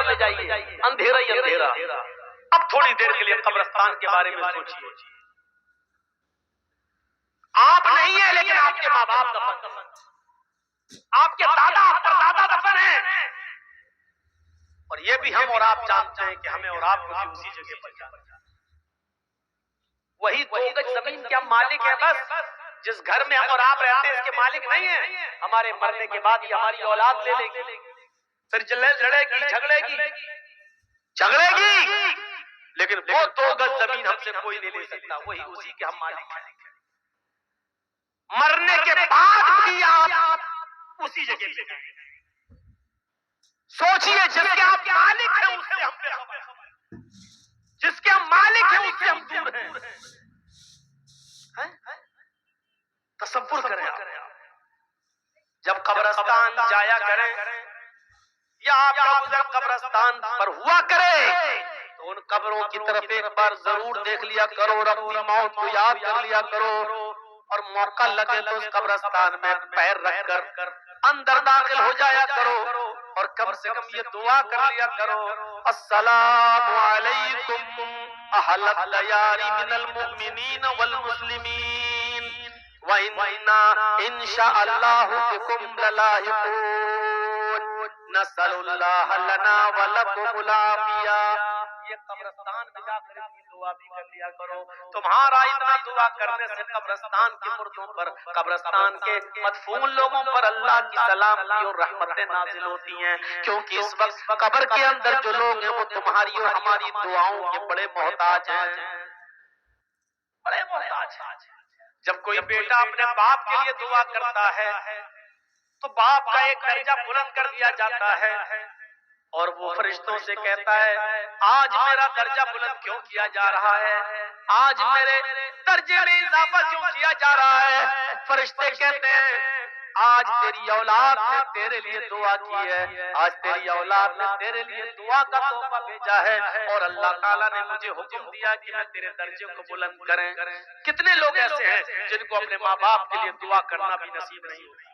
میں جائیے، اندھیرا ہی اندھیرا۔ اب تھوڑی دیر کے لیے قبرستان کے بارے میں سوچیے، آپ نہیں ہیں لیکن آپ کے ماں باپ دفن ہیں، آپ کے دادا پردادا دفن ہیں، اور یہ بھی ہم اور آپ جانتے ہیں کہ ہمیں اور آپ کو بھی اسی جگہ پر جانا ہے۔ وہی 2 گز زمین کے ہم مالک ہیں، بس جس گھر میں ہم اور آپ رہتے ہیں اس کے مالک نہیں ہیں۔ ہمارے مرنے کے بعد یہ ہماری اولاد لے لے گی، پھر لڑے گی جھگڑے گی، لیکن وہ 2 گز زمین ہم سے کوئی نہیں لے سکتا، وہی اسی کے ہم مالک ہیں۔ مرنے کے بعد بھی آپ اسی جگہ پہ جائیں۔ سوچئے جس کے آپ مالک ہیں اس سے ہم بے خبر ہیں، جس کے ہم مالک ہیں اس سے ہم دور ہیں۔ تصور کریں آپ، جب قبرستان جایا کریں یا آپ کا گزر قبرستان پر ہوا کرے تو ان قبروں کی طرف ایک بار ضرور دیکھ لیا کرو، اپنی موت کو یاد کر لیا کرو، اور موقع لگے تو اس قبرستان میں پیر رکھ کر اندر داخل ہو جایا کرو، اور کم سے کم یہ دعا کر لیا کرو، السلام علیکم اہل الدیار من المؤمنین والمسلمین وَإِنَّا إِن شَاءَ اللَّهُ بِكُمْ لَلَاحِقُونَ نَسْأَلُ اللَّهَ لَنَا وَلَكُمُ الْعَافِيَةَ۔ یہ قبرستان میں جا کر اپنی دعا بھی کر لیا کرو۔ تمہارا اتنا دعا کرنے سے قبرستان کے مردوں پر، قبرستان کے مدفون لوگوں پر اللہ کی سلامتی اور رحمتیں نازل ہوتی ہیں، کیونکہ اس وقت قبر کے اندر جو لوگ ہیں وہ تمہاری اور ہماری دعاؤں کے بڑے محتاج ہیں، بڑے محتاج ہیں۔ جب کوئی بیٹا اپنے باپ کے لیے دعا کرتا ہے تو باپ کا ایک درجہ بلند کر دیا جاتا ہے، اور وہ فرشتوں سے کہتا ہے آج میرا درجہ بلند کیوں کیا جا رہا ہے، آج میرے درجے میں اضافہ کیوں کیا جا رہا ہے؟ فرشتے کہتے ہیں آج تیری اولاد نے تیرے لیے دعا کی ہے، آج تیری اولاد نے تیرے لیے دعا کا تحفہ بھیجا ہے، اور اللہ تعالیٰ نے مجھے حکم دیا کہ میں تیرے درجے کو بلند کریں۔ کتنے لوگ ایسے ہیں جن کو اپنے ماں باپ کے لیے دعا کرنا بھی نصیب نہیں ہوتی؟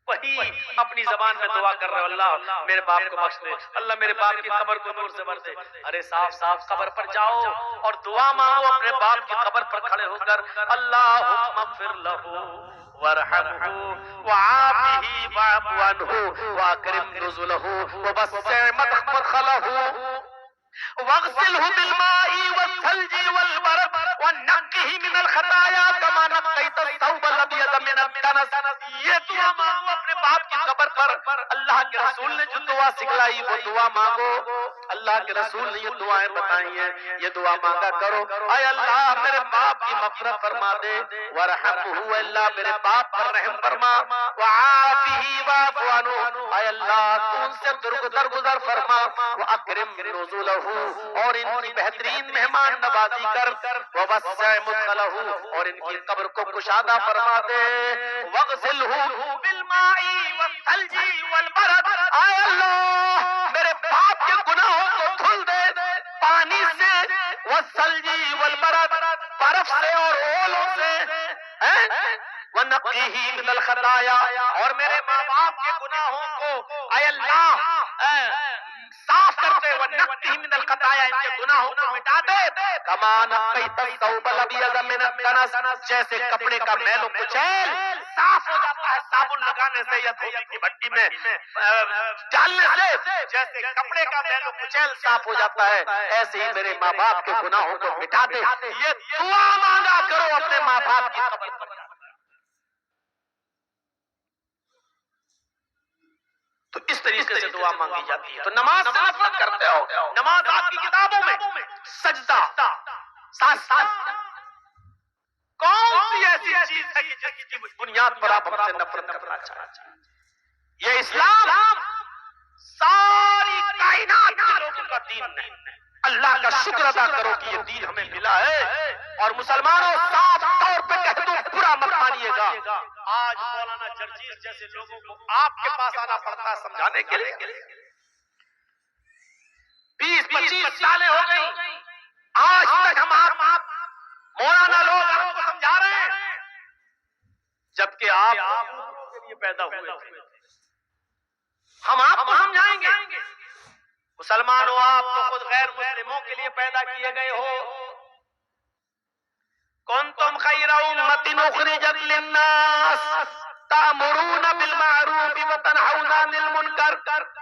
وہی اپنی زبان میں دعا کر رہے ہو، اللہ میرے باپ کو بخش دے، اللہ میرے باپ کی قبر کو نور سے بھر دے۔ ارے صاف صاف قبر پر جاؤ اور دعا مانگو اپنے باپ کی قبر پر کھڑے ہو کر، اللہم اغفر لہ وارحمہ وعافہ واعف عنہ واکرم نزلہ ووسع مدخلہ واغسلہ بالماء والثلج والبرد ونقہ من الخطایا کما نقیت الثوب الابیض من الدنس۔ یہ دعا مانگو اپنے باپ کی قبر پر، اللہ کے رسول نے جو دعا سکھلائی وہ دعا مانگو، اللہ کے رسول نے یہ دعائیں بتائی ہیں، یہ دعا مانگا کرو۔ اے اللہ میرے باپ کی مغفرت فرما دے، ورحمہ اللہ میرے باپ پر رحم فرما، وعافہ واعف عنہ اے اللہ تو ان سے درگزر فرما، واکرم نزلہ اور ان کی بہترین مہمان نوازی کر، ووسع مدخلہ اور ان کی قبر کو کشادہ فرما دے، واغسلہ بالماء والثلج والبرد اے اللہ میرے باپ کے گناہوں کو دھل دے پانی سے، والثلج والبرد برف سے اور اولوں سے، وَنَقِّهِ مِنَ الْخَطَايَا اور میرے ماں باپ کے گناہوں کو اے اللہ صاف کرتے، وَنَقِّهِ مِنَ الْخَطَايَا ان کے گناہوں کو مٹا دے، كَمَا نَقَّيْتَ الثَّوْبَ الْأَبْيَضَ مِنَ الدَّنَسِ جیسے کپڑے کا میل و کچیل صاف ہو جاتا ہے صابن لگانے سے یا دھوبی کی بھٹی میں ڈالنے سے، جیسے کپڑے کا میل و کچیل صاف ہو جاتا ہے، ایسے ہی میرے ماں باپ کے گناہوں کو مٹا دے۔ یہ دعا مانگا کرو اپنے ماں باپ کی قبر پر۔ تو اس طریقے سے دعا مانگی جاتی ہے۔ تو نماز سے نفرت کرتے ہو، نماز آپ کی کتابوں میں سجدہ ساتھ ساتھ کون سی ایسی چیز ہے کہ جس کی بنیاد پر آپ ہم سے نفرت کرنا چاہتے ہیں؟ یہ اسلام ساری کائنات کے لوگوں کا دین نہیں۔ اللہ کا شکر ادا کرو کہ یہ دین ہمیں ملا ہے، اور مسلمانوں صاف طور پہ کہہ دو برا مت مانیے گا۔ آج مولانا جرجیز جیسے لوگوں کو آپ کے پاس آنا پڑتا ہے سمجھانے کے لیے، 20-25 سالیں ہو گئی، آج تک ہم آپ مولانا لوگ آپ کو سمجھا رہے ہیں، جبکہ آپ کے لیے پیدا ہوئے تھے۔ ہم آپ کو سمجھائیں گے مسلمانوں آپ تو خود غیر مسلموں کے لیے پیدا کیے گئے ہو. کنتم خیر امۃ اخرجت للناس تأمرون بالمعروف وتنہون عن المنکر.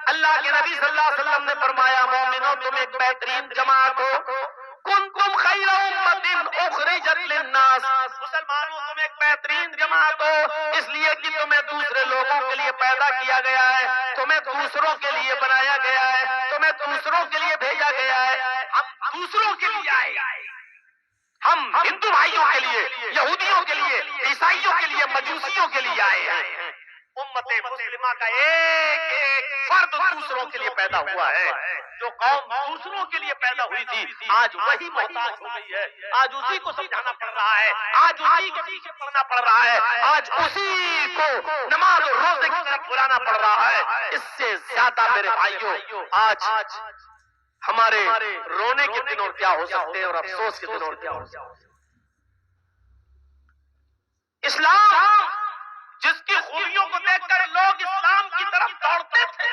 اللہ کے نبی صلی اللہ علیہ وسلم نے فرمایا مومنو تم ایک بہترین جماعت ہو. کنتم خیر امۃ اخرجت للناس. مسلمانوں تم ایک بہترین جماعت ہو اس لیے کہ تمہیں دوسرے لوگوں کے لیے پیدا کیا گیا ہے, تمہیں دوسروں کے لیے بنایا گیا ہے, تمہیں دوسروں کے لیے بھیجا گیا ہے. ہم دوسروں کے لیے آئے, ہم ہندو بھائیوں کے لیے, یہودیوں کے لیے, عیسائیوں کے لیے, مجوسیوں کے لیے آئے ہیں. امت مسلمہ کا ایک ایک فرد دوسروں کے لیے پیدا ہوا ہے. جو قوم دوسروں کے لیے پیدا ہوئی تھی آج وہی محتاج ہو گئی ہے, آج اسی کو سمجھانا پڑ رہا ہے, آج اسی کے پیچھے پڑنا پڑ رہا ہے, آج اسی کو نماز اور روزے کی طرف بلانا پڑ رہا ہے. اس سے زیادہ میرے بھائیوں آج ہمارے رونے کے دن اور کیا ہو سکتے ہیں اور افسوس کے دن اور کیا ہو سکتے ہیں. اسلام جس کی خوبیوں کو دیکھ کر لوگ اسلام کی طرف دوڑتے تھے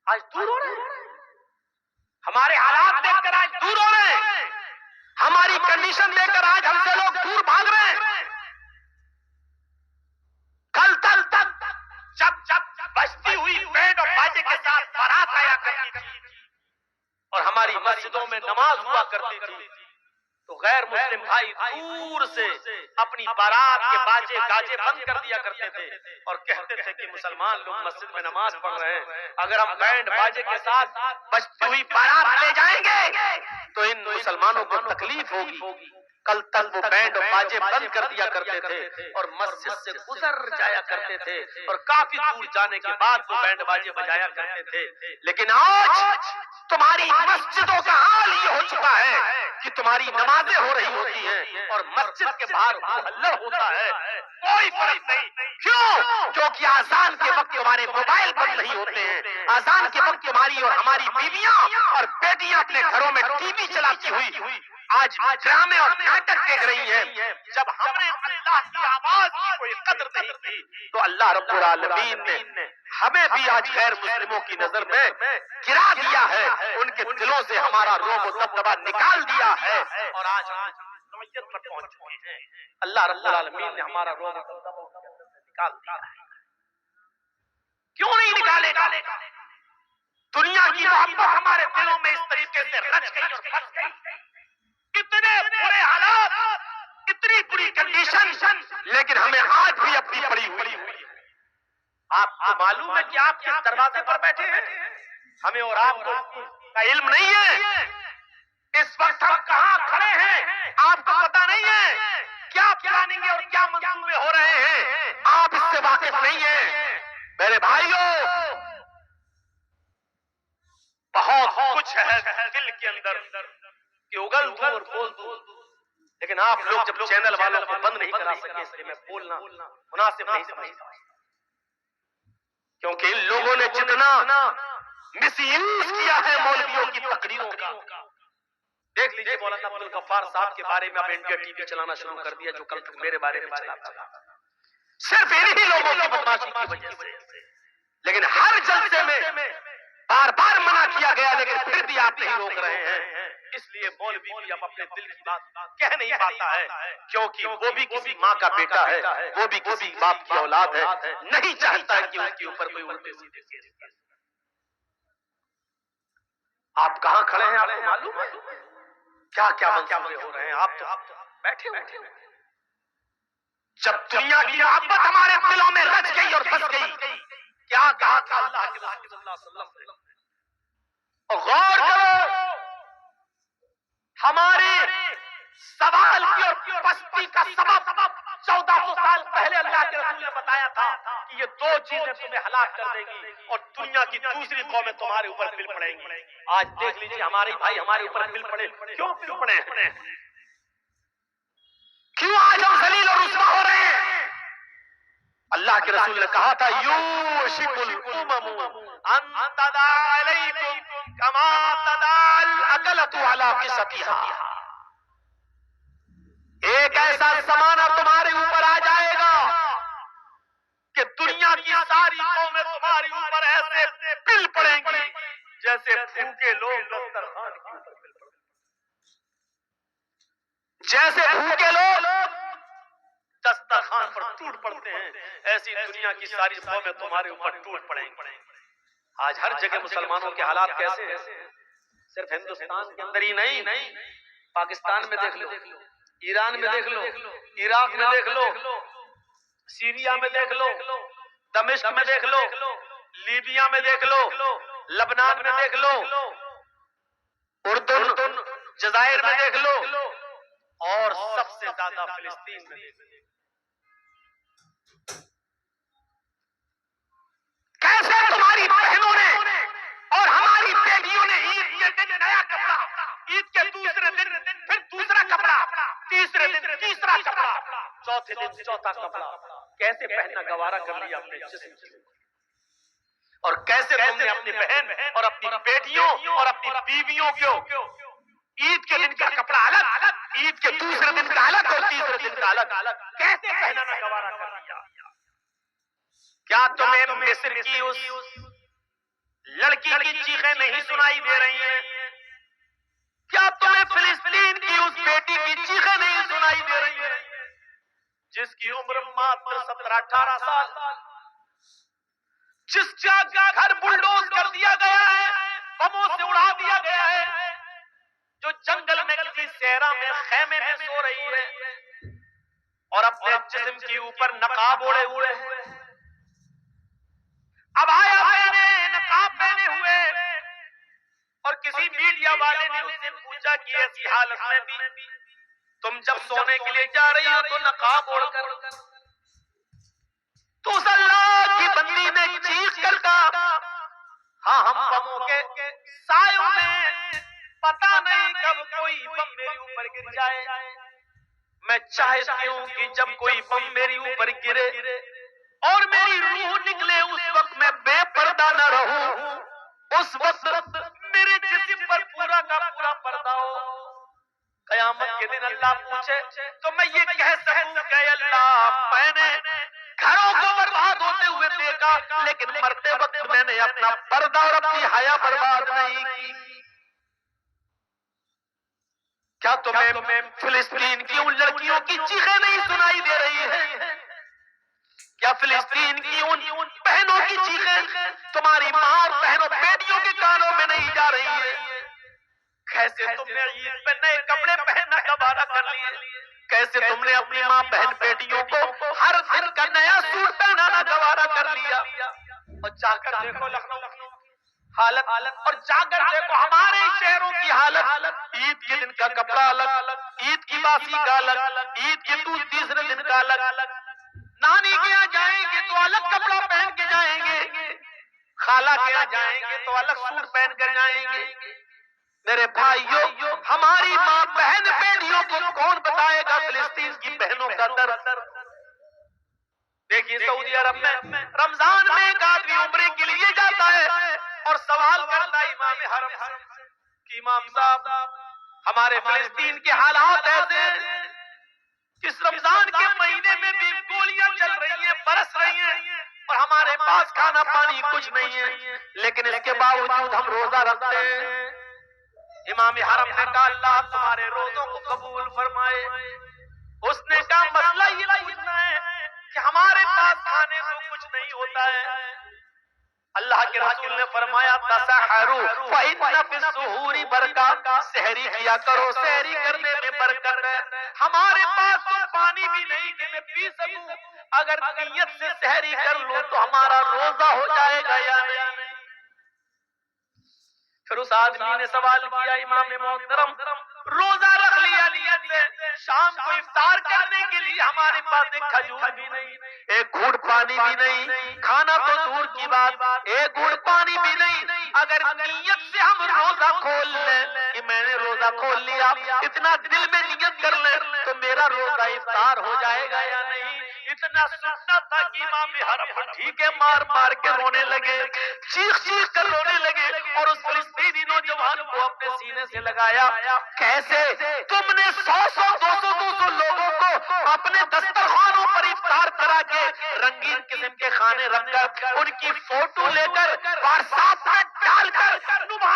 آج دور ہو رہے ہیں. ہمارے حالات دیکھ کر آج دور ہو رہے ہیں, ہماری کنڈیشن دیکھ کر آج ہم سے لوگ دور بھاگ رہے ہیں. کل تک جب بجتی ہوئی بینڈ اور باجے کے ساتھ بارات آیا کرتی تھی اور ہماری مسجدوں میں نماز ہوا کرتی تھی تو غیر مسلم بھائی دور سے اپنی بارات کے باجے گاجے بند کر دیا کرتے تھے اور کہتے تھے کہ مسلمان لوگ مسجد میں نماز پڑھ رہے ہیں, اگر ہم بینڈ باجے کے ساتھ بجتی ہوئی بارات لے جائیں گے تو ان مسلمانوں کو تکلیف ہوگی. کل تک وہ بینڈ اور باجے بند کر دیا کرتے تھے اور مسجد سے گزر جایا کرتے تھے اور کافی دور جانے کے بعد وہ بینڈ باجے بجایا کرتے تھے. لیکن آج تمہاری مسجدوں کا حال یہ ہو چکا ہے کہ تمہاری نمازیں ہو رہی ہوتی ہیں اور مسجد کے باہر ہلڑ ہوتا ہے. کوئی فرق نہیں. کیوں؟ کیونکہ آذان کے وقت تمہارے موبائل بند نہیں ہوتے ہیں, آذان کے وقت تمہاری اور ہماری بیویاں اور بیٹیاں اپنے گھروں میں ٹی وی چلاتی ہوئی آج ڈرامے اور ناٹک دیکھ رہی ہیں. جب ہم نے اللہ کی آواز کی کوئی قدر نہیں کی تو اللہ رب العالمین نے ہمیں بھی آج غیر مسلموں کی نظر میں گرا دیا ہے, ان کے دلوں سے ہمارا رعب و دبدبہ نکال دیا ہے اور آج نوعیت پر پہنچ چکے ہیں. اللہ رب العالمین نے ہمارا رعب و دبدبہ نکال دیا ہے. کیوں نہیں نکالے گا؟ دنیا کی محبت ہمارے دلوں میں اس طریقے سے رچ گئی اور پھنس گئی. اتنے برے حالات, اتنی بری کنڈیشن, لیکن ہمیں آج بھی اپنی پڑی ہوئی. آپ کو معلوم ہے کہ آپ کس دروازے پر بیٹھے ہیں؟ ہمیں اور آپ کو کا علم نہیں ہے. اس وقت ہم کہاں کھڑے ہیں آپ کو پتا نہیں ہے. کیا پلاننگ اور کیا منصوبے ہو رہے ہیں آپ اس سے واقف نہیں ہیں. میرے بھائیوں بہت کچھ ہے دل کے اندر کہ اگل دوں اور بول دوں, لیکن آپ لوگ جب چینل والوں کو بند نہیں کرا سکے اس لیے میں بولنا مناسب نہیں سمجھتا. کیونکہ ان لوگوں نے جتنا مس یوز کیا ہے مولویوں کی تقریروں کا. دیکھ لیجئے مولانا عبد الغفار صاحب کے بارے میں اب انڈیا ٹی وی چلانا شروع کر دیا جو کل تک میرے بارے میں چلاتا تھا, صرف انہی لوگوں کی بدماشی کی وجہ سے. لیکن ہر جلسے میں بار بار منع کیا گیا لیکن پھر بھی آپ نہیں روک رہے ہیں. اس لیے مولوی بھی اب اپنے دل کی بات کہہ نہیں پاتا ہے کیونکہ وہ بھی کسی ماں کا بیٹا ہے, وہ بھی کسی باپ کی اولاد ہے, نہیں چاہتا ہے کہ اس کے اوپر کوئی الٹے سیدھے کیس کرے. آپ کہاں کھڑے ہیں آپ کو معلوم ہے کیا کیا منصوبے ہو رہے ہیں. آپ تو بیٹھے ہوئے. جب دنیا کی محبت ہمارے دلوں میں رچ گئی اور بس گئی, کیا کہا تھا اللہ کے رسول صلی اللہ علیہ وسلم نے؟ اور غور کرو, ہمارے سوال کی اور پستی کا سبب 1400 سال پہلے اللہ کے رسول نے بتایا تھا کہ یہ دو چیزیں تمہیں ہلاک کر دیں گی اور دنیا کی دوسری قومیں تمہارے اوپر پل پڑیں گی. آج دیکھ لیجیے ہمارے بھائی ہمارے اوپر پل پڑے. کیوں پل پڑے؟ کیوں آج ہم ذلیل اور رسوا ہو رہے ہیں؟ اللہ کے رسول نے کہا تھا یوشک الامم ان تداع علیکم کما تداع الاکلۃ علی قصتها. ایک ایسا زمانہ تمہارے اوپر آ جائے گا کہ دنیا کی ساری قومیں تمہارے اوپر ایسے پل پڑیں گی جیسے بھوکے لوگ دسترخوان کے اوپر مل پڑتے، جیسے بھوکے لوگ دسترخوان پر ٹوٹ پڑتے ہیں، ایسی دنیا کی ساری قومیں تمہارے اوپر ٹوٹ پڑیں گی۔ آج ہر جگہ مسلمانوں کے حالات کیسے ہیں؟ صرف ہندوستان کے اندر ہی نہیں، پاکستان میں دیکھ لو، ایران میں دیکھ لو، عراق میں دیکھ لو، سیریا میں دیکھ لو، دمشق میں دیکھ لو، لیبیا میں دیکھ لو، لبنان میں دیکھ لو، اردن، جزائر میں دیکھ لو، اور سب سے زیادہ فلسطین میں دیکھ لو۔ کیسے تمہاری بہنوں نے اور ہماری بیٹیوں نے عید کے دن نیا کپڑا، عید کے دوسرے دن پھر دوسرا کپڑا، تیسرے دن تیسرا کپڑا، چوتھے دن چوتھا کپڑا، کیسے پہننا گوارا کر لیا اپنے جسم کی، اور کیسے تم نے اپنی بہن اور اپنی بیٹیوں اور اپنی بیویوں کو عید کے دن کا کپڑا الگ، عید کے دوسرے دن کا الگ اور تیسرے دن کا الگ، کیسے پہننا گوارا کر لیا؟ کیا تمہیں مصر کی اس لڑکی کی چیخیں نہیں سنائی دے رہی ہیں؟ کیا تمہیں فلسطین کی اس بیٹی کی چیخیں نہیں سنائی دے رہی ہیں جس کی عمر ماتر 17-18 سال، جس کا گھر بلڈوز کر دیا گیا ہے، بموں سے اڑا دیا گیا ہے، جو جنگل میں کسی صحرا میں خیمے میں سو رہی ہے اور اپنے جسم کے اوپر نقاب اوڑے ہوئے ہیں، عبایا پہنے، نقاب پہنے ہوئے، اور کسی میڈیا والے نے اس سے پوچھا کہ ایسی حالت میں بھی تم جب سونے کے لیے جا رہی ہو تو نقاب اوڑھ کر، تو اس اللہ کی بندی نے چیخ کر کہا، ہاں ہم بموں کے سایوں میں پتہ نہیں کب کوئی بم میرے اوپر گر جائے، میں چاہتی ہوں کہ جب کوئی بم میرے اوپر گرے اور میری روح نکلے اس وقت میں بے پردہ نہ رہوں، اس وقت میرے جسم پر پورا کا پورا پردہ ہو۔ قیامت کے دن اللہ پوچھے تو میں یہ کہہ سکوں کہ اے اللہ، میں نے گھروں کو برباد ہوتے ہوئے دیکھا لیکن مرتے وقت میں نے اپنا پردہ اور اپنی حیا برباد نہیں کی۔ کیا تمہیں فلسطین کی ان لڑکیوں کی چیخیں نہیں سنائی دے رہی ہیں؟ کیا فلسطین کی ان بہنوں کی چیخیں تمہاری ماں اور بہنوں بیٹیوں کے کانوں میں نہیں جا رہی ہیں؟ کیسے تم نے عید پہ نئے کپڑے پہننا گوارا کر لیے؟ کیسے تم نے اپنی ماں بہن بیٹیوں کو ہر دن کا نیا سوٹ پہنانا گوارا کر لیا؟ اور جا کر دیکھو لکھنؤ حالت، اور جا کر دیکھو ہمارے شہروں کی حالت، عید کے دن کا کپڑا الگ، عید کی باسی کا الگ، عید کے تیسرے دن کا الگ، نانی کے یہاں جائیں گے تو الگ کپڑا پہن کے جائیں گے، خالہ کے یہاں جائیں گے تو الگ سوٹ پہن کر جائیں گے۔ میرے بھائیوں، ہماری ماں بہن بیٹیوں کو کون بتائے گا فلسطین کی بہنوں کا درد؟ دیکھیے سعودی عرب میں رمضان میں ایک آدمی عمرے کے لیے جاتا ہے اور سوال کرتا ہے امام حرم کہ امام صاحب ہمارے فلسطین کے حالات ایسے ہیں، اس رمضان کے مہینے میں بھی گولیاں چل رہی ہیں، برس رہی ہیں، اور ہمارے پاس کھانا پانی کچھ نہیں ہے، لیکن اس کے باوجود ہم روزہ رکھتے ہیں۔ امام حرم نے کہا اللہ تمہارے روزوں کو قبول فرمائے۔ اس نے کہا مسئلہ یہ پوچھنا ہے کہ ہمارے پاس کھانے کو کچھ نہیں ہوتا ہے۔ اللہ کے رسول نے فرمایا تسحروا فإن فی السحور برکات، سحری کیا کرو، سحری کرنے میں برکت ہے۔ ہمارے پاس تو پانی بھی نہیں کہ میں پی سکوں، اگر نیت سے سحری کر لو تو ہمارا روزہ ہو جائے گا یا نہیں؟ پھر اس آدمی نے سوال کیا امام محترم روزہ رکھ لیا نیت سے، شام کو افطار کرنے کے لیے ہمارے پاس ایک کھجور بھی نہیں، ایک گھونٹ پانی بھی نہیں، کھانا تو دور کی بات، ایک گھونٹ پانی بھی نہیں، اگر نیت سے ہم روزہ کھول لیں کہ میں نے روزہ کھول لیا، اتنا دل میں نیت کر لیں تو میرا روزہ افطار ہو جائے گا یا نہیں؟ اتنا سننا تھا کہ امام حرم ٹھیکے مار مار کے رونے لگے، چیخ چیخ کر رونے لگے، اور اس فلسطینی نوجوان کو اپنے سینے سے لگایا۔ کیسے تم نے 100-200 لوگوں کو اپنے دسترخوانوں پر افطار کرا کے رنگین قسم کے کھانے رکھ کر ان کی فوٹو لے کر واٹس ایپ میں ڈال کر تم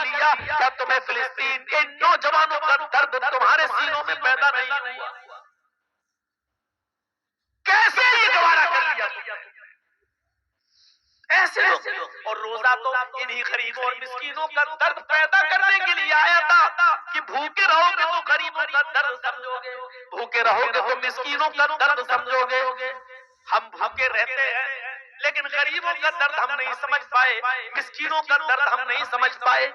لیا، کیا تمہیں فلسطین کے نوجوانوں کا درد تمہارے سینوں میں پیدا نہیں ہوا؟ کیسے یہ گوارا کر لیا ایسے لوگ؟ اور روزہ تو انہی غریبوں اور مسکینوں کا درد پیدا کرنے کے لیے آیا تھا کہ بھوکے رہو گے تو غریبوں کا درد سمجھو گے، بھوکے رہو گے تو مسکینوں کا درد سمجھو گے۔ ہم بھوکے رہتے ہیں لیکن غریبوں کا درد ہم نہیں سمجھ پائے، مسکینوں کا درد ہم نہیں سمجھ پائے۔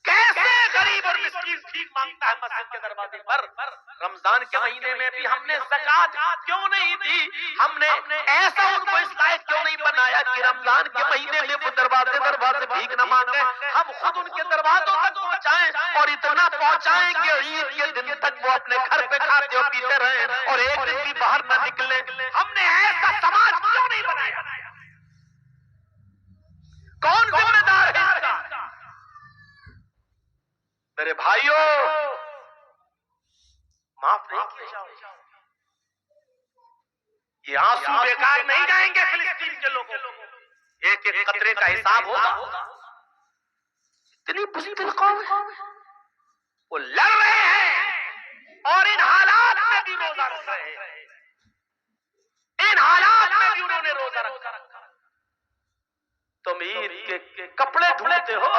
کیسے غریب اور مسکین بھیک مانگتا ہے مسجد کے دروازے پر؟ رمضان کے مہینے میں بھی ہم نے زکات کیوں نہیں دی؟ ہم نے ایسا ان کو اس لائق کیوں نہیں بنایا کہ رمضان کے مہینے میں وہ دروازے بھیک نہ مانگے؟ ہم خود ان کے دروازوں تک پہنچائیں اور اتنا پہنچائیں کہ عید کے دن تک وہ اپنے گھر پہ کھاتے اور پیتے رہیں اور ایک دن بھی باہر نہ نکلیں۔ ہم نے ایسا سماج کیوں نہیں بنایا؟ کون ذمہ دار ہے اس کا؟ میرے بھائیوں، معاف نہیں کیے جاؤ، یہ آنسو بیکار نہیں جائیں گے فلسطین کے لوگوں کو، ایک ایک قطرے کا حساب ہوگا۔ اتنی بزدل قوم ہے، وہ لڑ رہے ہیں اور ان حالات میں بھی روزہ رکھ رہے ہیں، ان حالات میں بھی انہوں نے روزہ رکھا۔ تم عید کے کپڑے ڈھونڈتے ہو،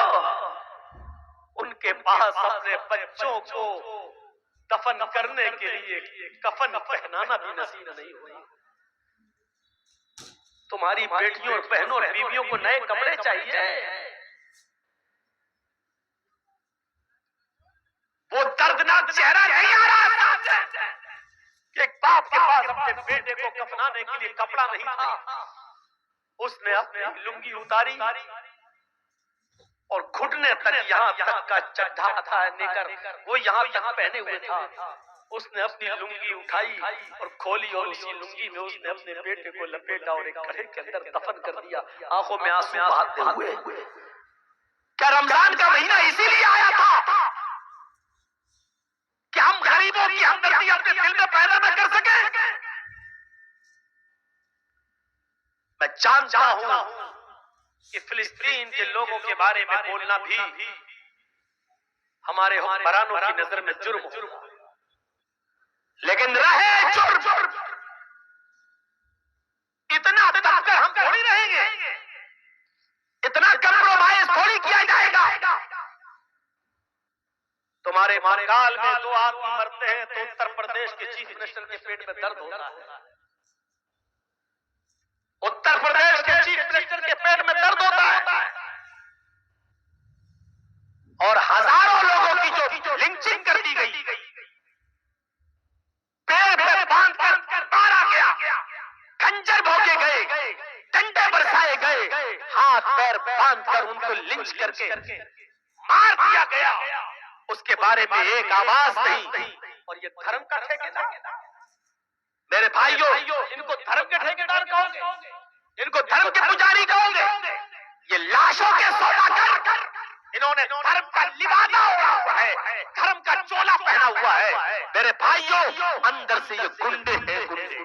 ان کے پاس اپنے بچوں کو دفن کرنے کے لیے کفن پہنانا بھی نصیب نہیں ہوئی۔ تمہاری بیٹیوں اور بہنوں اور بیویوں کو نئے کپڑے چاہیے، وہ دردناک چہرہ نہیں آ رہا کہ ایک باپ کے پاس اپنے بیٹے کو کفنانے کے لیے کپڑا نہیں تھا، اس نے اپنی لنگی اتاری اور گھٹنے تک یہاں تک کا چڈھا تھا نکر وہ یہاں تک پہنے ہوئے تھا، اس نے اپنی لنگی اٹھائی اور کھولی اور اسی لنگی میں اس نے اپنے بیٹے کو لپیٹا اور ایک گڑھے کے اندر دفن کر دیا، آنکھوں میں آنسو بہاتے ہوئے۔ کیا رمضان کا مہینہ اسی لیے آیا تھا کہ ہم غریبوں کی ہمدردی اپنے دل میں پیدا نہ کر سکیں؟ میں جانتا ہوں کہ فلسطین کے لوگوں کے بارے میں بولنا بھی ہمارے حکمرانوں کی نظر میں جرم ہو، لیکن رہے جرم اتنا دب کر ہم تھوڑی رہیں گے، اتنا کمپرومائز تھوڑی کیا جائے گا۔ تمہارے مانگال میں 2 آدمی مرتے ہیں تو اتر پردیش کے چیف منسٹر کے پیٹ میں درد ہوتا ہے، اتر پردیش کے چیف منسٹر کے پیٹ میں درد ہوتا ہے، اور ہزاروں لوگوں کی جو لنچنگ کر دی گئی، پیڑ پہ باندھ کر مارا گیا، خنجر بھونکے گئے، ڈنڈے برسائے گئے، ہاتھ پیر باندھ کر ان کو لنچ کر کے مار دیا گیا، اس کے بارے میں ایک آواز نہیں۔ اور یہ دھرم کا ٹھیکیدار؟ میرے بھائیوں، ان کو دھرم کے ٹھیکیدار کہو گے؟ ان کو دھرم کے پجاری کہو گے؟ یہ لاشوں کے سوداگر، انہوں نے دھرم کا لبادہ اوڑھا ہوا ہے، دھرم کا چولا پہنا ہوا ہے۔ میرے بھائیوں، اندر سے یہ گنڈے ہیں، گنڈے،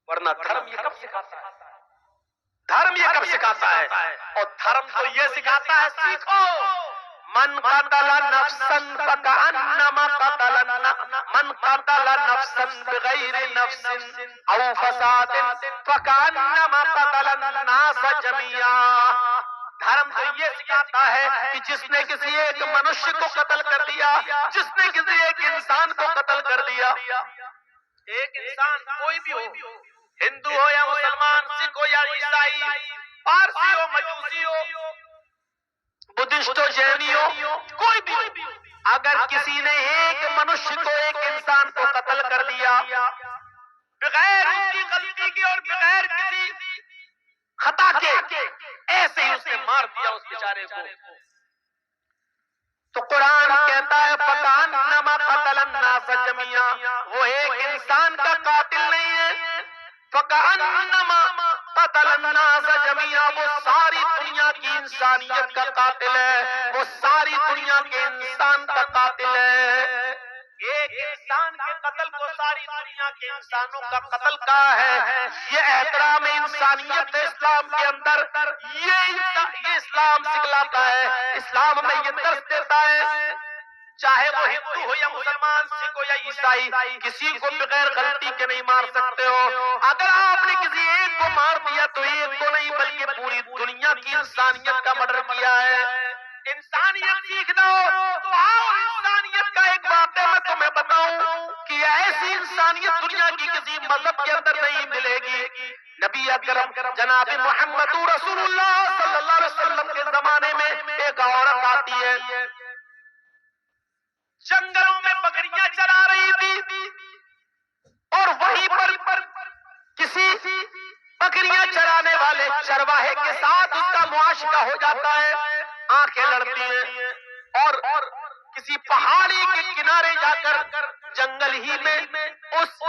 ورنہ دھرم یہ کب سکھاتا ہے؟ دھرم یہ کب سکھاتا ہے؟ اور دھرم تو یہ سکھاتا ہے سیکھو، من قتل نفسا فکأنما قتل نفسا بغیر نفس او فساد فکأنما قتل الناس جميعا۔ دھرم تو یہ سکھاتا ہے کہ جس نے کسی ایک منشیہ کو قتل کر دیا، جس نے کسی ایک انسان کو قتل کر دیا، ایک انسان کوئی بھی ہو، ہندو ہو یا مسلمان، سکھ ہو یا عیسائی، پارسی ہو مجوسی ہو، بدھسٹ ہو جینی ہو، کوئی بھی ہو، اگر کسی نے ایک منشیہ کو، ایک انسان کو قتل کر دیا بغیر اس کی غلطی کے اور بغیر کسی خطا کے، ایسے ہی اس نے مار دیا اس بیچارے کو، تو قرآن کہتا ہے فَكَأَنَّمَا قَتَلَ النَّاسَ جَمِيعًا، وہ ایک انسان کا قاتل نہیں ہے، فَكَأَنَّمَا قَتَلَ النَّاسَ جَمِيعًا، وہ ساری دنیا کی انسانیت کا قاتل ہے، وہ ساری دنیا کے انسان کا قاتل ہے۔ ایک انسان کے قتل کو ساری دنیا کے انسانوں کا قتل کہا ہے. یہ احترام انسانیت اسلام کے اندر، یہ اسلام سکھلاتا ہے، اسلام ہمیں یہ درس دیتا ہے. چاہے وہ ہندو ہو یا مسلمان، سکھ ہو یا عیسائی، کسی کو بغیر غلطی کے نہیں مار سکتے ہو. اگر آپ نے کسی ایک کو مار دیا تو ایک کو نہیں بلکہ پوری دنیا کی انسانیت کا مرڈر کیا ہے. انسانیت سیکھنا ہو تو آؤ، انسانیت کا ایک واقعہ میں تمہیں بتاؤں کہ ایسی انسانیت دنیا کی کسی مذہب کے اندر نہیں ملے گی. نبی اکرم جناب محمد رسول اللہ صلی اللہ علیہ وسلم کے زمانے میں ایک عورت آتی ہے، جنگلوں میں بکریاں چرا رہی تھی، اور وہیں پر کسی بکریاں چرانے والے چرواہے کے ساتھ اس کا معاشقہ ہو جاتا ہے. آنکھیں لڑتی ہیں، اور کسی پہاڑی کے کنارے جا کر جنگل ہی میں اس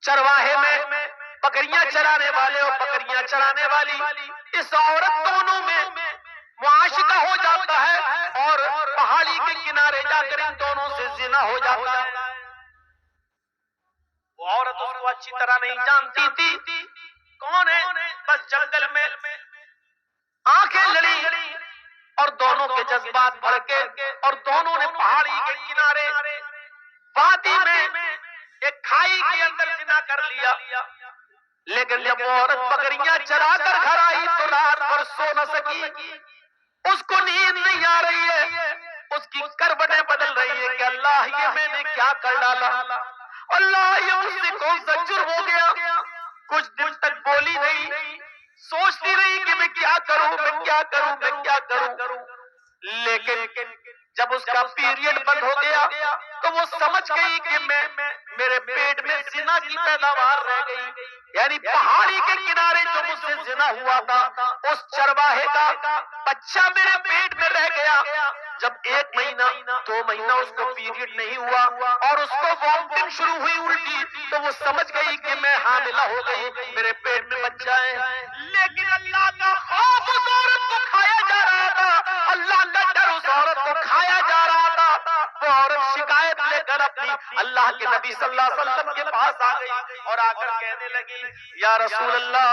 چرواہے میں بکریاں چرانے والے اور بکریاں چرانے والی اس عورت دونوں میں معاشقہ ہو جاتا ہے، اور پہاڑی کے کنارے جا کر ان دونوں سے زنا ہو جاتا ہے. وہ عورت اس کو اچھی طرح نہیں جانتی تھی کون ہے، بس جنگل میں آنکھیں لڑی اور دونوں کے جذبات بھڑکے، اور دونوں نے پہاڑی کے کنارے وادی میں ایک کھائی کے اندر زنا کر لیا. لیکن جب وہ عورت بکریاں چرا کر گھر آئی تو رات بھر سو نہ سکی. اس کو نیند نہیں آ رہی ہے، اس کی کروٹیں بدل رہی ہے کہ اللہ یہ میں نے کیا کر ڈالا، اللہ یہ مجھ سے کون سا جرم ہو گیا. کچھ دن تک بولی نہیں، سوچتی رہی کہ میں کیا کروں، میں کیا کروں، میں کیا کروں. لیکن جب اس کا پیریڈ بند ہو گیا تو وہ سمجھ گئی کہ میرے پیٹ میں زنا کی پیداوار رہ گئی. یعنی پہاڑی کے کنارے جو مجھ سے زنا ہوا تھا اس چرواہے کا بچہ میرے پیٹ میں رہ گیا. جب 1 مہینہ 2 مہینہ اس کو پیریڈ نہیں ہوا اور اس کو وامٹنگ شروع ہوئی الٹی، تو وہ سمجھ گئی کہ میں حاملہ ہو گئی، میرے پیٹ میں بچہ ہے. لیکن اللہ کا خوف اس عورت کو کھایا جا رہا تھا، اللہ کا ڈر اس عورت کو کھایا جا رہا تھا. وہ عورت شکایت لے کر اپنی اللہ کے نبی صلی اللہ علیہ وسلم کے پاس آ گئی اور آ کر کہنے لگی، یا رسول اللہ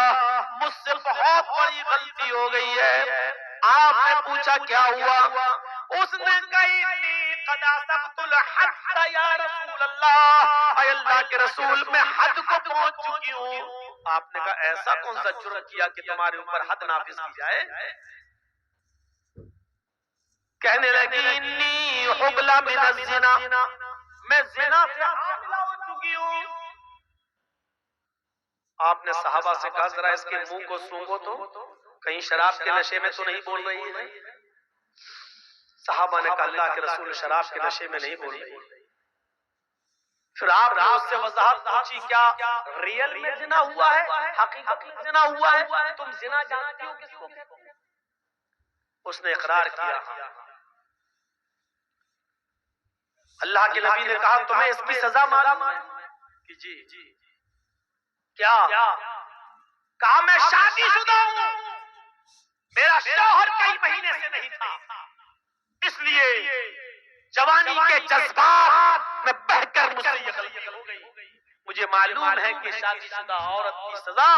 مجھ سے بہت بڑی غلطی ہو گئی ہے. آپ نے پوچھا کیا ہوا؟ اس نے کہا انی قد اصبت الحد یا رسول اللہ، اے اللہ کے رسول میں حد کو پہنچ چکی ہوں. آپ نے کہا ایسا کون سا جرم کیا کہ تمہارے اوپر حد نافذ کی جائے؟ کہنے لگی انی حبلہ من الزنا، میں زنا سے حاملہ ہو چکی ہوں. آپ نے صحابہ سے کہا ذرا اس کے منہ کو سونگھو تو کہیں شراب کے نشے میں تو نہیں بول رہی ہے. صحابہ نے کہا اللہ کے رسول شراب کے نشے میں نہیں بول رہی. پھر آپ نے اس سے وضاحت پوچھی کیا ریئل میں زنا ہوا ہے، حقیقت میں زنا ہوا ہے؟ تم زنا جانتی ہو کس کو کہتے ہیں؟ اس نے اقرار کیا. اللہ کے نبی نے کہا تمہیں اس کی سزا معلوم ہے کہ جی. کیا کہا میں شادی شدہ ہوں، میرا شوہر کئی مہینے سے نہیں تھا، اس لیے جوانی کے جذبات میں بہہ کر مجھ سے یہ غلطی ہو گئی. مجھے معلوم ہے کہ شادی شدہ عورت کی سزا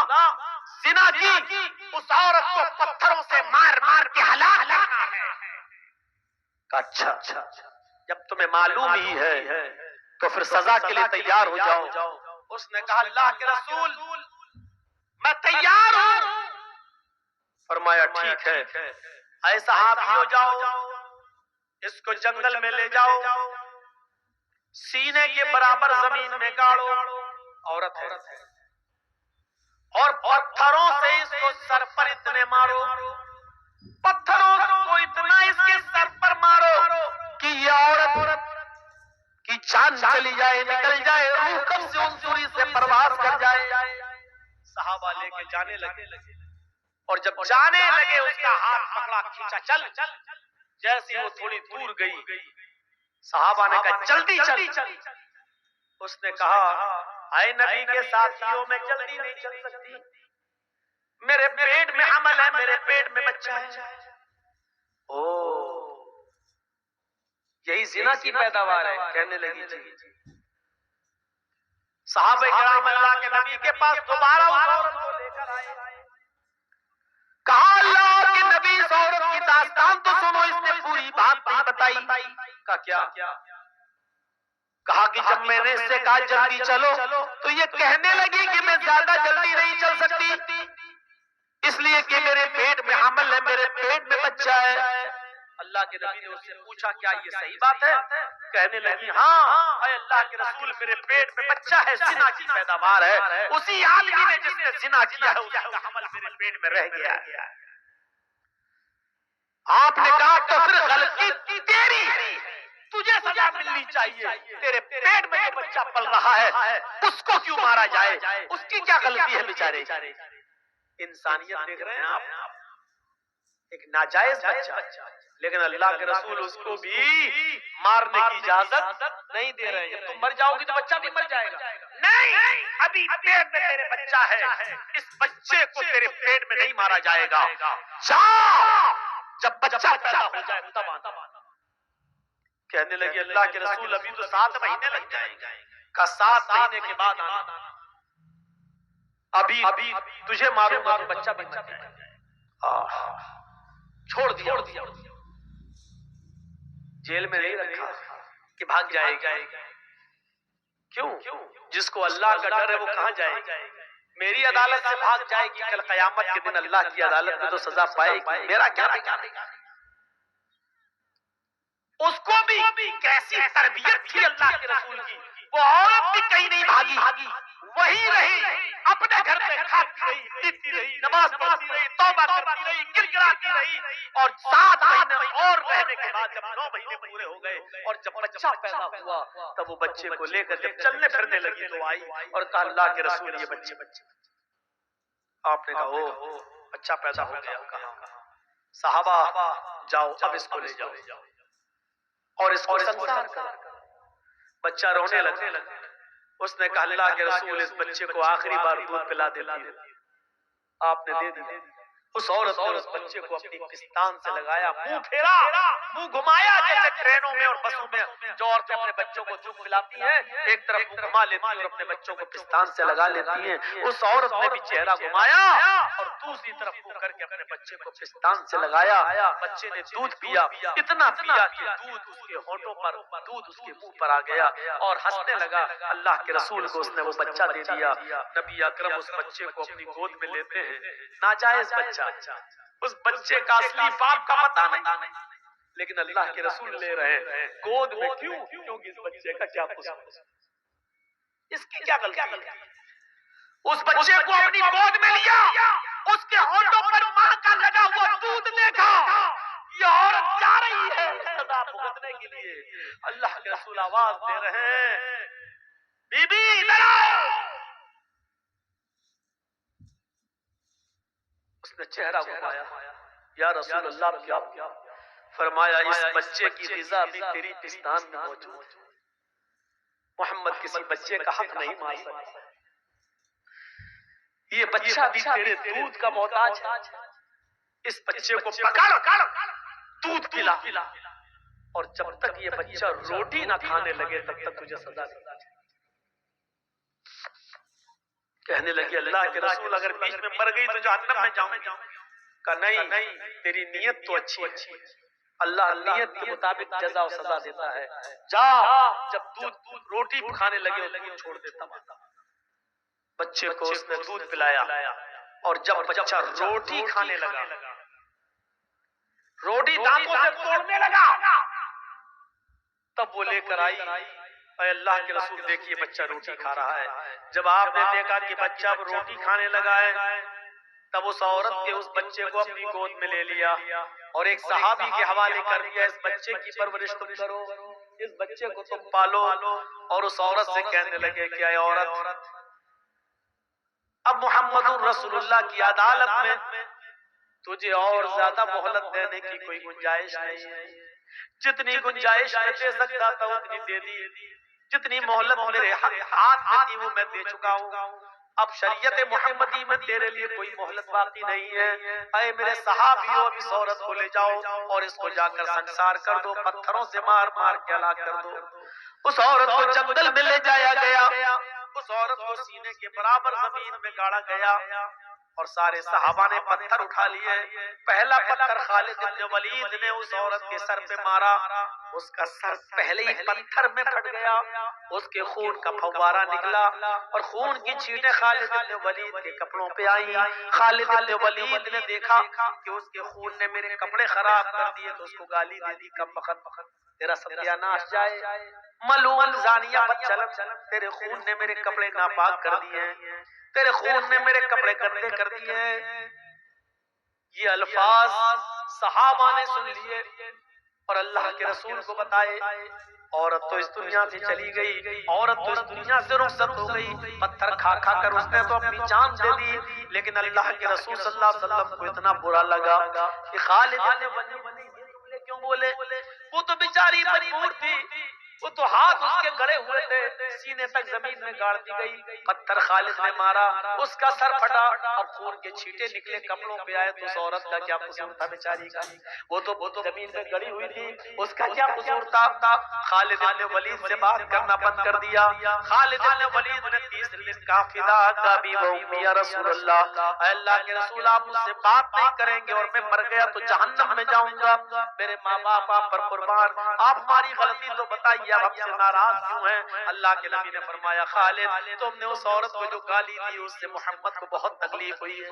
زنا کی، اس عورت کو پتھروں سے مار مار کے ہلاک کرنا ہے. اچھا جب تمہیں معلوم ہی ہے تو پھر سزا کے لیے تیار ہو جاؤ. اس نے کہا اللہ کے رسول میں تیار ہوں. فرمایا ٹھیک ہے، اے صحابیو جاؤ اس کو جنگل میں لے جاؤ، سینے کے برابر زمین میں گاڑو، عورت ہے، اور پتھروں سے اس کو سر پر اتنے مارو، پتھروں کو اتنا اس کے سر پر مارو کہ یہ عورت کی جان چلی جائے، نکل جائے، روح کم سے ان سوری سے پرواز کر جائے. صحابہ لے کے جانے لگے، اور جب جانے لگے اس کا ہاتھ پکڑا، کھینچا، چل. جیسی وہ تھوڑی دور گئی صحابہ نے کہا جلدی چل. اس نے کہا اے نبی کے ساتھیوں میں جلدی نہیں چل سکتی، میرے پیٹ میں حمل ہے، میرے پیٹ میں بچہ ہے. یہی زنا کی پیداوار ہے؟ کہنے لگی جی۔ صحابہ کرام اللہ کے نبی کے پاس دوبارہ اس عورت کو لے کر آئے، کہا اللہ کے نبی اس عورت کی داستان تو سنو، اس نے پوری بات نہیں بتائی۔ کہا کیا؟ کہا کہ جب میں نے اس سے کہا جلدی چلو تو یہ کہنے لگی کہ میں زیادہ جلدی نہیں چل سکتی، اس لیے کہ میرے پیٹ میں حمل ہے، میرے پیٹ میں بچہ ہے۔ اللہ کے نبی نے اس سے پوچھا کیا یہ صحیح بات ہے؟ کہنے لگی ہاں اے اللہ کے رسول، میرے پیٹ میں بچہ ہے، زنا کی پیداوار ہے، اسی آدمی نے جس نے زنا کیا ہے اس کا حمل میرے پیٹ میں رہ گیا ہے۔ آپ نے کہا تو پھر غلطی تیری، تجھے سزا ملنی چاہیے، تیرے پیٹ میں جو بچہ پل رہا ہے اس کو کیوں مارا جائے؟ اس کی کیا غلطی ہے بیچارے؟ انسانیت دیکھ رہے ہیں آپ، ایک ناجائز بچہ، لیکن اللہ کے رسول اس کو بھی مارنے کی اجازت نہیں دے رہے ہیں۔ جب تم مر جاؤ گی تو بچہ بھی مر جائے گا، نہیں، ابھی پیٹ میں تیرے بچہ ہے، اس بچے کو تیرے پیٹ میں نہیں مارا جائے گا، جا جب بچہ پیدا ہو جائے تب آنا۔ کہنے لگی اللہ کے رسول ابھی تو 7 مہینے لگ جائیں گے۔ کہا 7 مہینے کے بعد آنا، ابھی تجھے ماروں گا تو بچہ بھی مر جائے گا۔ چھوڑ دیا، جیل میں نہیں رکھا کہ بھاگ جائے گا۔ کیوں؟ جس کو اللہ کا ڈر ہے وہ کہاں جائے گا؟ میری عدالت سے بھاگ جائے گی، کل قیامت کے دن اللہ کی عدالت میں تو سزا پائے گی، میرا کیا بگاڑے؟ اس کو بھی کیسی تربیت تھی اللہ کے رسول کی، وہ عورت بھی کہیں نہیں بھاگی، وہی رہی، اپنے گھر پہ کھاتی رہی، پیتی رہی، نماز پڑھتی رہی، توبہ کرتی رہی، گڑگڑاتی رہی، اور 7 مہینے اور رہنے کے بعد جب 9 مہینے پورے ہو گئے اور جب بچہ پیدا ہوا تب وہ بچے کو لے کر جب چلنے پھرنے لگی تو آئی اور کہا اللہ کے رسول یہ بچے۔ آپ نے کہا او بچہ پیدا ہو گیا۔ کہا صحابہ جاؤ اب اس کو لے جاؤ اور اس کو سنسار کرو۔ بچہ رونے لگا، اس نے کہا اللہ کے رسول اس بچے کو آخری بار دودھ پلا دیتی ہے۔ آپ نے دے دیا۔ اس عورت نے اس بچے کو اپنی پستان سے لگایا، منہ پھیرا، منہ گھمایا، جیسے ٹرینوں میں اور بسوں میں جو عورتیں اپنے بچوں کو دودھ پلاتی ہیں ایک طرف منہ گھما لیتی ہیں اور اپنے بچوں کو پستان سے لگا لیتی ہیں، اس عورت نے بھی چہرہ گھمایا اور دوسری طرف منہ کر کے اپنے بچے کو پستان سے لگایا۔ بچے نے دودھ پیا، اتنا پیا کہ دودھ اس کے ہونٹوں پر، دودھ اس کے منہ پر آ گیا اور ہنسنے لگا۔ اللہ کے رسول کو اس نے وہ بچہ دے دیا۔ نبی اکرم اس بچے کو اپنی گود میں لیتے ہیں، ناجائز بچہ، اس بچے کا اصلی باپ کا پتہ نہیں، لیکن اللہ کے رسول لے رہے ہیں گود میں۔ کیوں؟ کیونکہ اس بچے کا کیا قصور، اس کی کیا غلطی ہے؟ اس بچے کو اپنی گود میں لیا، اس کے ہونٹوں پر ماں کا لگا ہوا دودھ دیکھا، یہ عورت جا رہی ہے سزا بھگتنے کے لیے۔ اللہ کے رسول آواز دے رہے ہیں بی بی ادھر آؤ۔ اس نے چہرہ گھمایا، یا رسول اللہ کیا؟ فرمایا اس بچے کی غذا بھی تیری پستان میں موجود ہے، محمد کسی بچے کا حق نہیں مار سکتا، یہ بچہ بھی تیرے دودھ کا محتاج ہے، اس بچے کو پکڑ دودھ پلا، اور جب تک یہ بچہ روٹی نہ کھانے لگے تب تک تجھے سزا نہیں۔ کہنے لگی اللہ کے رسول اگر بیچ میں مر گئی تو جہنم میں جاؤں گی۔ کہا نہیں، تیری نیت تو اچھی ہے، اللہ نیت کے مطابق جزا و سزا دیتا ہے، جا جب دودھ روٹی کھانے لگے دودھ چھوڑ دیتا۔ بچے کو اس نے دودھ پلایا اور جب بچہ روٹی کھانے لگا، روٹی دانتوں سے توڑنے لگا، تب وہ لے کر آئی، اے اللہ کے رسول دیکھیے بچہ روٹی کھا رہا ہے۔ جب آپ نے دیکھا کہ بچہ اب روٹی کھانے لگا ہے تب اس عورت کے اس بچے کو اپنی گود میں لے لیا اور ایک صحابی کے حوالے کر دیا، اس بچے کی پرورش تم کرو، اس بچے کو تم پالو۔ اور اس عورت سے کہنے لگے کہ اے عورت، اب محمد رسول اللہ کی عدالت میں تجھے اور زیادہ مہلت دینے کی کوئی گنجائش نہیں ہے، جتنی گنجائش میں دے سکتا تھا اتنی دے دی، جتنی مہلت میرے ہاتھ میں تھی وہ میں دے چکا ہوں، اب شریعت محمدی میں تیرے لیے کوئی مہلت باقی نہیں ہے، اے میرے صحابیوں اب اس عورت کو لے جاؤ اور اس کو جا کر سنسار کر دو، پتھروں سے مار مار کے ہلاک کر دو۔ اس عورت کو جنگل میں لے جایا گیا، اس عورت کو سینے کے برابر زمین میں گاڑا گیا اور سارے صحابہ نے پتھر اٹھا لیے۔ پہلا پتھر خالد بن ولید نے اس عورت کے سر پہ مارا، اس کا سر پہلے ہی پتھر میں پھٹ گیا، اس کے خون کا فوارہ نکلا اور خون کی چھینٹیں خالد بن ولید کے کپڑوں پہ آئی۔ خالد بن ولید نے دیکھا کہ اس کے خون نے میرے کپڑے خراب کر دیے تو اس کو گالی دے دی، کم بخت تیرا ستیہ ناش جائے، ملعون زانیہ بدچلن، تیرے خون نے میرے کپڑے ناپاک کر دیے، تیرے خون نے میرے کپڑے گندے کر دیے۔ یہ الفاظ صحابہ نے سن لیے اور اللہ کے رسول کو بتائے۔ عورت تو اس دنیا سے چلی گئی، عورت تو اس دنیا سے رخصت ہو گئی، پتھر کھا کھا کر اس نے تو اپنی جان دے دی، لیکن اللہ کے رسول صلی اللہ علیہ وسلم کو اتنا برا لگا کہ خالد نے کیوں بولے؟ وہ تو بیچاری مجبور تھی، وہ تو ہاتھ اس کے گڑے ہوئے تھے، سینے تک زمین میں گاڑ دی گئی، پتھر خالد نے مارا، اس کا سر پھٹا اور خون کے چھینٹے نکلے کپڑوں پہ آئے، تو اس عورت کا کیا قصور تھا بیچاری کا؟ وہ تو زمین میں گڑی ہوئی تھی، اس کا کیا قصور تھا؟ خالد بن ولید سے بات کرنا بند کر دیا۔ خالد بن ولید نے 30 دن کا فداک ابی و امی یا رسول اللہ، اے اللہ کے رسول آپ مجھ سے بات نہیں کریں گے اور میں مر گیا تو جہنم میں جاؤں گا، میرے ماں باپ آپ پر قربان، آپ ہماری غلطی تو بتائیے، آپ ہم سے ناراض کیوں ہیں؟ اللہ کے نبی نے فرمایا خالد تم نے اس عورت کو جو گالی دی اس سے محمد کو بہت تکلیف ہوئی ہے۔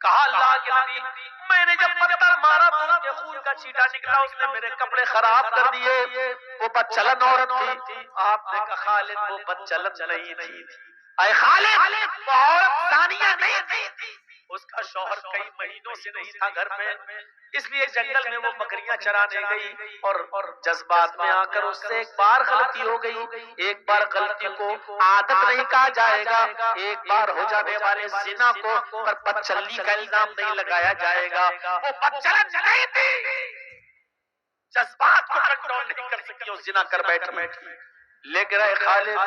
کہا اللہ کے نبی میں نے جب پتھر مارا تو ان کے خون کا چھینٹا نکلا، اس نے میرے کپڑے خراب کر دیے، وہ بدچلن عورت تھی۔ آپ نے کہا خالد وہ بدچلن نہیں تھی، اے خالد وہ عورت زانیہ نہیں تھی، اس کا شوہر کئی مہینوں سے نہیں تھا گھر میں، اس لیے جنگل میں وہ بکریاں چرانے گئی اور جذبات میں آ کر اس سے ایک بار غلطی ہو گئی۔ ایک بار غلطی کو عادت نہیں کہا جائے گا، ایک بار ہو جانے والے زنا کو پر بدچلنی کا الزام نہیں لگایا جائے گا۔ وہ بدچلن نہیں تھی، جذبات کو کنٹرول نہیں کر سکی، وہ زنا کر بیٹھی۔ لیکن اے خالد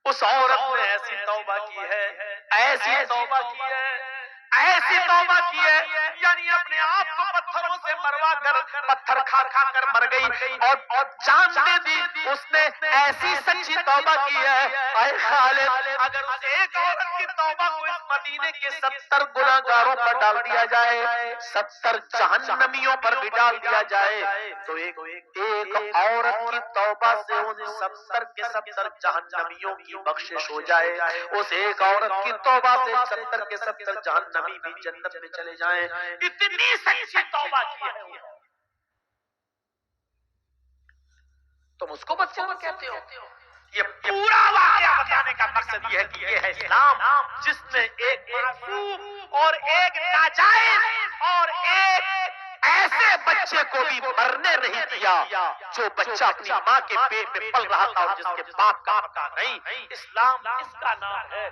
اس عورت نے ایسی توبہ کی ہے، ایسی توبہ کی ہے، ایسی توبہ کی ہے، یعنی اپنے آپ کو پتھروں سے مروا کر پتھر کھا کھا کر مر گئی اور جان دے دی، اس نے ایسی سچی توبہ کی ہے۔ اے خالد اگر اس ایک عورت کی توبہ کو اس مدینے کے 70 گناہگاروں پر ڈال دیا جائے، 70 جہنمیوں پر بھی ڈال دیا جائے تو ایک عورت کی توبہ سے ان 70 کے 70 جہنمیوں کی بخشش ہو جائے، اس ایک عورت کی توبہ سے 70 کے 70 جہنمی بھی جنت میں چلے جائیں، اتنی سچی توبہ کی ہے۔ تم اس کو بدچلن کہتے ہو؟ یہ پورا واقعہ بتانے کا مقصد یہ ہے کہ یہ ہے اسلام جس نے ایک معصوم اور ایک ناجائز اور ایک ایسے بچے کو بھی مرنے نہیں دیا جو بچہ اپنی ماں کے پیٹ میں پل رہا تھا اور جس کے باپ کا نہیں۔ اسلام اس کا نام ہے۔